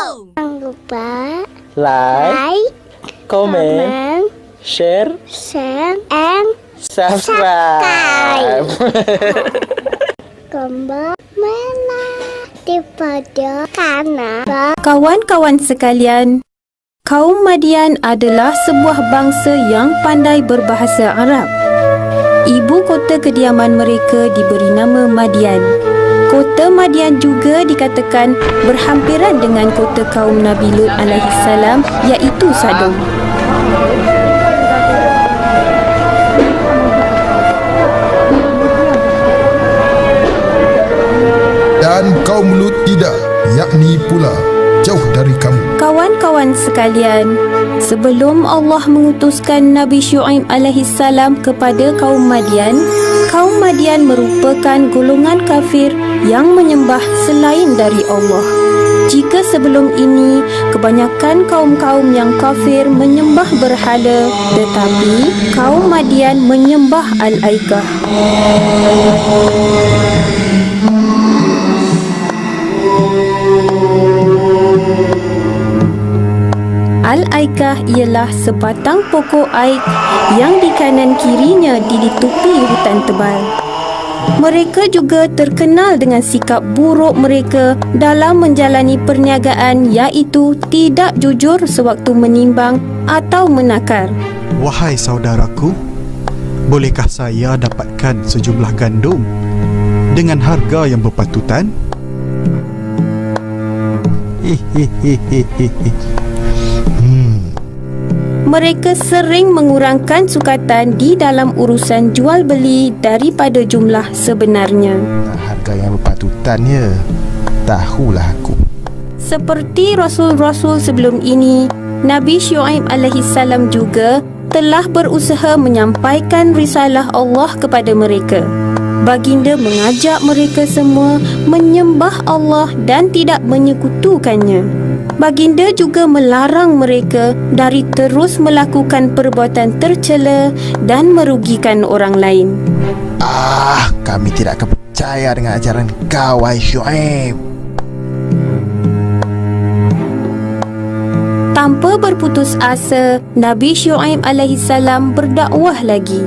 Jangan lupa like, comment, share, and subscribe. Tombol merah daripada kanan. Kawan-kawan sekalian, kaum Madian adalah sebuah bangsa yang pandai berbahasa Arab. Ibu kota kediaman mereka diberi nama Madian. Kota Madian juga dikatakan berhampiran dengan kota kaum Nabi Lut alaihissalam, iaitu Sodom. Dan kaum Lut tidak, yakni pula jauh dari kamu. Kawan-kawan sekalian, sebelum Allah mengutuskan Nabi Syuaib alaihissalam kepada kaum Madian merupakan golongan kafir yang menyembah selain dari Allah. Jika sebelum ini kebanyakan kaum-kaum yang kafir menyembah berhala, tetapi kaum Madian menyembah Al-Aikah. Al-Aikah ialah sebatang pokok aik yang di kanan kirinya dilitupi hutan tebal. Mereka juga terkenal dengan sikap buruk mereka dalam menjalani perniagaan, iaitu tidak jujur sewaktu menimbang atau menakar. Wahai saudaraku, bolehkah saya dapatkan sejumlah gandum dengan harga yang berpatutan? Mereka sering mengurangkan sukatan di dalam urusan jual beli daripada jumlah sebenarnya. Harga yang berpatutan ya, tahulah aku. Seperti rasul-rasul sebelum ini, Nabi Syuaib alaihissalam juga telah berusaha menyampaikan risalah Allah kepada mereka. Baginda mengajak mereka semua menyembah Allah dan tidak menyekutukannya. Baginda juga melarang mereka dari terus melakukan perbuatan tercela dan merugikan orang lain. Kami tidak akan percaya dengan ajaran kau, wahai Syuaib. Tanpa berputus asa, Nabi Syuaib alaihissalam berdakwah lagi.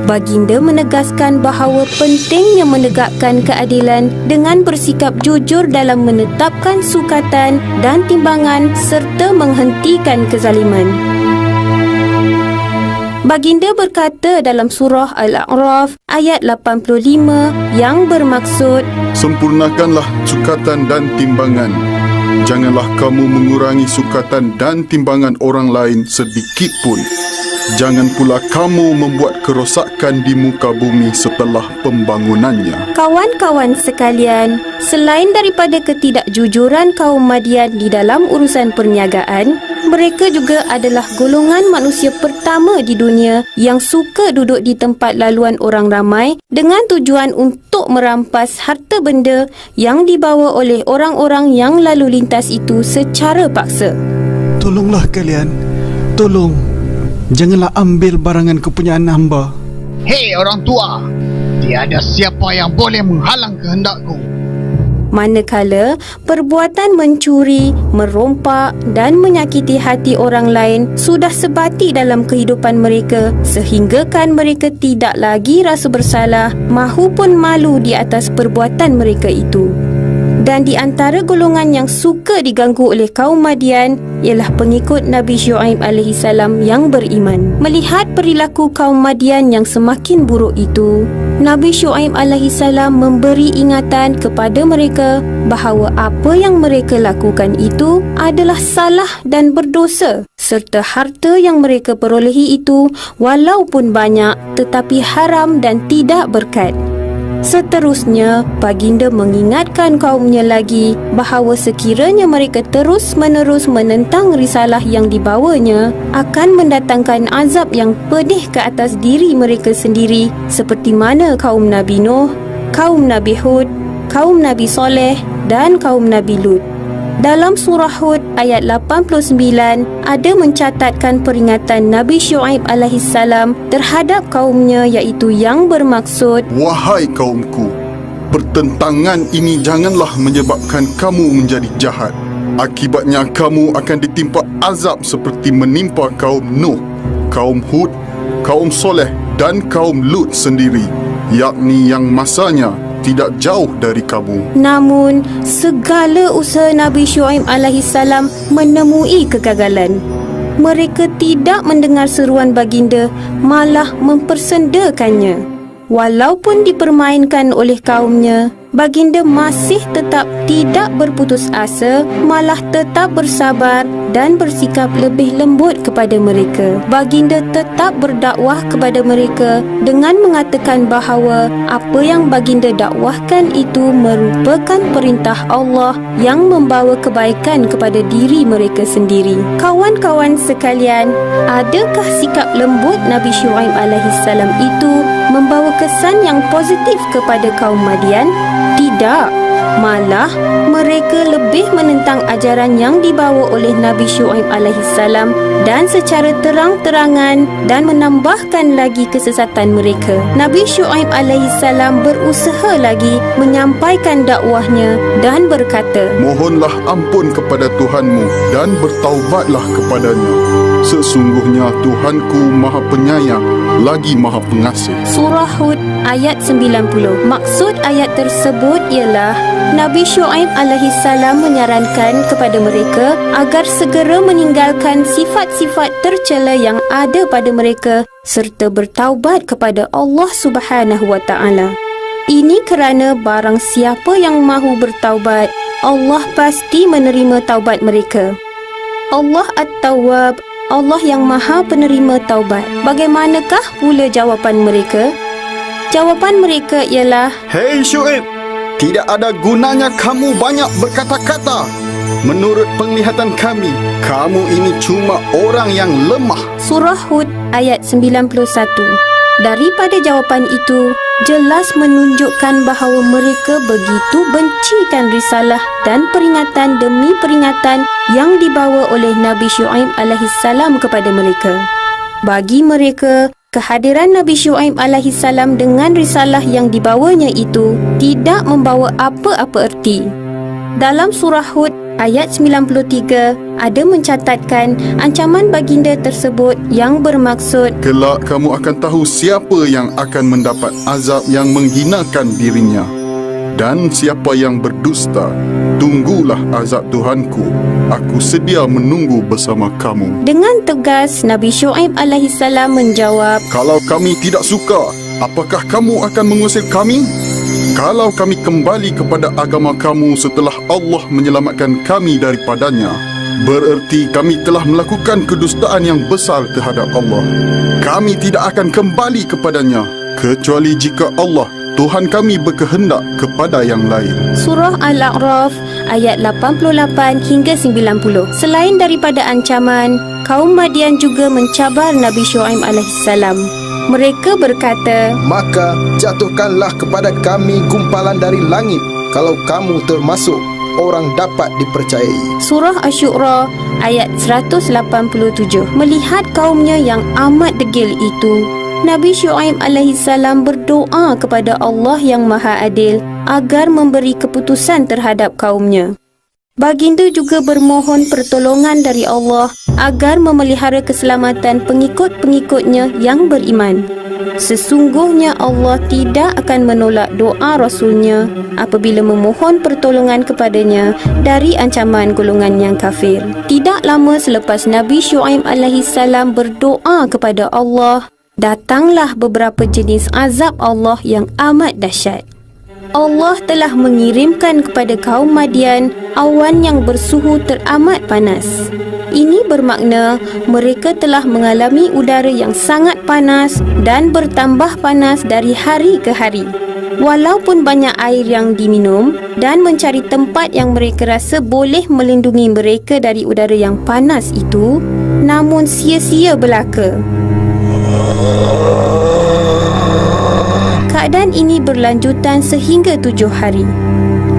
Baginda menegaskan bahawa pentingnya menegakkan keadilan dengan bersikap jujur dalam menetapkan sukatan dan timbangan serta menghentikan kezaliman. Baginda berkata dalam surah Al-A'raf ayat 85 yang bermaksud, sempurnakanlah sukatan dan timbangan. Janganlah kamu mengurangi sukatan dan timbangan orang lain sedikit pun. Jangan pula kamu membuat kerosakan di muka bumi setelah pembangunannya. Kawan-kawan sekalian, selain daripada ketidakjujuran kaum Madian di dalam urusan perniagaan, mereka juga adalah golongan manusia pertama di dunia yang suka duduk di tempat laluan orang ramai dengan tujuan untuk merampas harta benda yang dibawa oleh orang-orang yang lalu lintas itu secara paksa. Tolonglah kalian, tolong. Janganlah ambil barangan kepunyaan hamba. Hei orang tua, tiada siapa yang boleh menghalang kehendakku. Manakala perbuatan mencuri, merompak dan menyakiti hati orang lain sudah sebati dalam kehidupan mereka, sehinggakan mereka tidak lagi rasa bersalah mahupun malu di atas perbuatan mereka itu. Dan di antara golongan yang suka diganggu oleh kaum Madian ialah pengikut Nabi Syuaib alaihissalam yang beriman. Melihat perilaku kaum Madian yang semakin buruk itu, Nabi Syuaib alaihissalam memberi ingatan kepada mereka bahawa apa yang mereka lakukan itu adalah salah dan berdosa, serta harta yang mereka perolehi itu walaupun banyak tetapi haram dan tidak berkat. Seterusnya, baginda mengingatkan kaumnya lagi bahawa sekiranya mereka terus-menerus menentang risalah yang dibawanya, akan mendatangkan azab yang pedih ke atas diri mereka sendiri, seperti mana kaum Nabi Nuh, kaum Nabi Hud, kaum Nabi Soleh dan kaum Nabi Lut. Dalam surah Hud ayat 89 ada mencatatkan peringatan Nabi Syuaib alaihissalam terhadap kaumnya, iaitu yang bermaksud, wahai kaumku, pertentangan ini janganlah menyebabkan kamu menjadi jahat. Akibatnya kamu akan ditimpa azab seperti menimpa kaum Nuh, kaum Hud, kaum Soleh dan kaum Lut sendiri, yakni yang masanya tidak jauh dari kamu. Namun, segala usaha Nabi Syuaib alaihissalam menemui kegagalan. Mereka tidak mendengar seruan baginda, malah mempersendakannya. Walaupun dipermainkan oleh kaumnya, baginda masih tetap tidak berputus asa, malah tetap bersabar dan bersikap lebih lembut kepada mereka. Baginda tetap berdakwah kepada mereka dengan mengatakan bahawa apa yang baginda dakwahkan itu merupakan perintah Allah yang membawa kebaikan kepada diri mereka sendiri. Kawan-kawan sekalian, adakah sikap lembut Nabi Syuaib alaihissalam itu membawa kesan yang positif kepada kaum Madian? Tidak, malah mereka lebih menentang ajaran yang dibawa oleh Nabi Syuaib alaihissalam dan secara terang-terangan dan menambahkan lagi kesesatan mereka. Nabi Syuaib alaihissalam berusaha lagi menyampaikan dakwahnya dan berkata, Mohonlah ampun kepada Tuhanmu dan bertaubatlah kepadanya. Sesungguhnya Tuhanku Maha Penyayang lagi Maha Pengasih. Surah Hud ayat 90. Maksud ayat tersebut ialah Nabi Syuaib alaihissalam menyarankan kepada mereka agar segera meninggalkan sifat-sifat tercela yang ada pada mereka serta bertaubat kepada Allah Subhanahu wa taala. Ini kerana barang siapa yang mahu bertaubat, Allah pasti menerima taubat mereka. Allah At-Tawwab, Allah yang Maha Penerima Taubat. Bagaimanakah pula jawapan mereka? Jawapan mereka ialah, Hei Syuaib, tidak ada gunanya kamu banyak berkata-kata. Menurut penglihatan kami, kamu ini cuma orang yang lemah. Surah Hud ayat 91. Daripada jawapan itu, jelas menunjukkan bahawa mereka begitu bencikan risalah dan peringatan demi peringatan yang dibawa oleh Nabi Syuaib alaihissalam kepada mereka. Bagi mereka, kehadiran Nabi Syuaib alaihissalam dengan risalah yang dibawanya itu tidak membawa apa-apa erti. Dalam surah Hud ayat 93 ada mencatatkan ancaman baginda tersebut yang bermaksud, Kelak kamu akan tahu siapa yang akan mendapat azab yang menghinakan dirinya. Dan siapa yang berdusta, tunggulah azab Tuhanku. Aku sedia menunggu bersama kamu. Dengan tegas Nabi Syuaib alaihissalam menjawab, Kalau kami tidak suka, apakah kamu akan mengusir kami? Kalau kami kembali kepada agama kamu setelah Allah menyelamatkan kami daripadanya, bererti kami telah melakukan kedustaan yang besar terhadap Allah. Kami tidak akan kembali kepadanya, kecuali jika Allah, Tuhan kami berkehendak kepada yang lain. Surah Al-A'raf ayat 88 hingga 90. Selain daripada ancaman, kaum Madian juga mencabar Nabi Syuaib alaihissalam. Mereka berkata, Maka jatuhkanlah kepada kami gumpalan dari langit kalau kamu termasuk orang dapat dipercayai. Surah Asy-Syu'ara ayat 187. Melihat kaumnya yang amat degil itu, Nabi Syuaib alaihissalam berdoa kepada Allah yang Maha Adil agar memberi keputusan terhadap kaumnya. Baginda juga bermohon pertolongan dari Allah agar memelihara keselamatan pengikut-pengikutnya yang beriman. Sesungguhnya Allah tidak akan menolak doa Rasulnya apabila memohon pertolongan kepadanya dari ancaman golongan yang kafir. Tidak lama selepas Nabi Syuaib alaihissalam berdoa kepada Allah, datanglah beberapa jenis azab Allah yang amat dahsyat. Allah telah mengirimkan kepada kaum Madian awan yang bersuhu teramat panas. Ini bermakna mereka telah mengalami udara yang sangat panas dan bertambah panas dari hari ke hari. Walaupun banyak air yang diminum dan mencari tempat yang mereka rasa boleh melindungi mereka dari udara yang panas itu, namun sia-sia belaka. Keadaan ini berlanjutan sehingga 7 hari.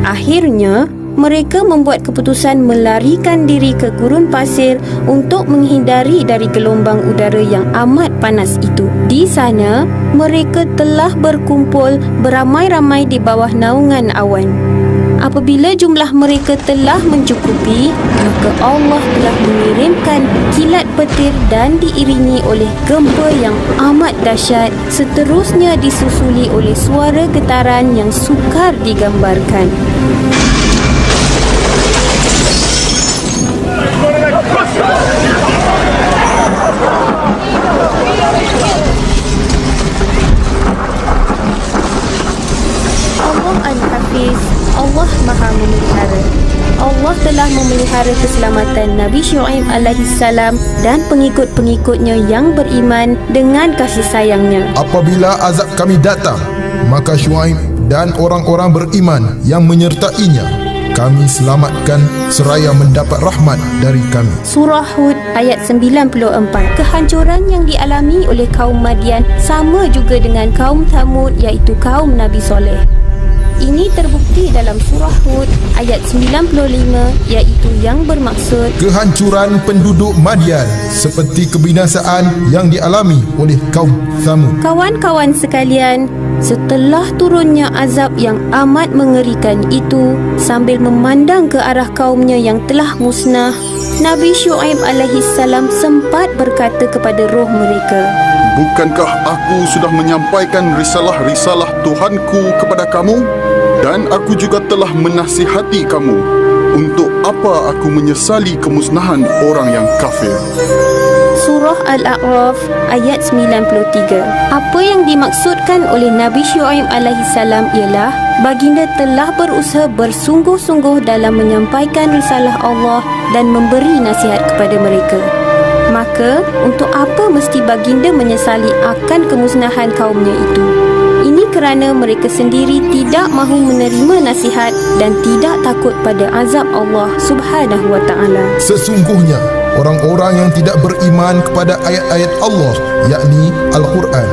Akhirnya, mereka membuat keputusan melarikan diri ke gurun pasir untuk menghindari dari gelombang udara yang amat panas itu. Di sana, mereka telah berkumpul beramai-ramai di bawah naungan awan. Apabila jumlah mereka telah mencukupi, maka Allah telah mengirimkan kilat petir dan diiringi oleh gempa yang amat dahsyat, seterusnya disusuli oleh suara getaran yang sukar digambarkan. Allah Al-Hafiz, Allah Maha Memelihara. Allah telah memelihara keselamatan Nabi Syuaib alaihissalam dan pengikut-pengikutnya yang beriman dengan kasih sayangnya. Apabila azab kami datang, maka Syuaib dan orang-orang beriman yang menyertainya kami selamatkan seraya mendapat rahmat dari kami. Surah Hud ayat 94. Kehancuran yang dialami oleh kaum Madian sama juga dengan kaum Thamud, iaitu kaum Nabi Soleh. Ini terbukti dalam surah Hud ayat 95, iaitu yang bermaksud Kehancuran penduduk Madian seperti kebinasaan yang dialami oleh kaum Thamud. kawan-kawan sekalian, setelah turunnya azab yang amat mengerikan itu, sambil memandang ke arah kaumnya yang telah musnah, Nabi Syuaib alaihissalam sempat berkata kepada roh mereka, Bukankah aku sudah menyampaikan risalah-risalah Tuhanku kepada kamu? Dan aku juga telah menasihati kamu. Untuk apa aku menyesali kemusnahan orang yang kafir? Surah Al-A'raf ayat 93. Apa yang dimaksudkan oleh Nabi Syuaib alaihissalam ialah baginda telah berusaha bersungguh-sungguh dalam menyampaikan risalah Allah dan memberi nasihat kepada mereka. Maka, untuk apa mesti baginda menyesali akan kemusnahan kaumnya itu? Ini kerana mereka sendiri tidak mahu menerima nasihat dan tidak takut pada azab Allah Subhanahu wa taala. Sesungguhnya orang-orang yang tidak beriman kepada ayat-ayat Allah, yakni Al-Quran,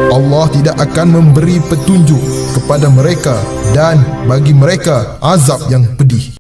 Allah tidak akan memberi petunjuk kepada mereka dan bagi mereka azab yang pedih.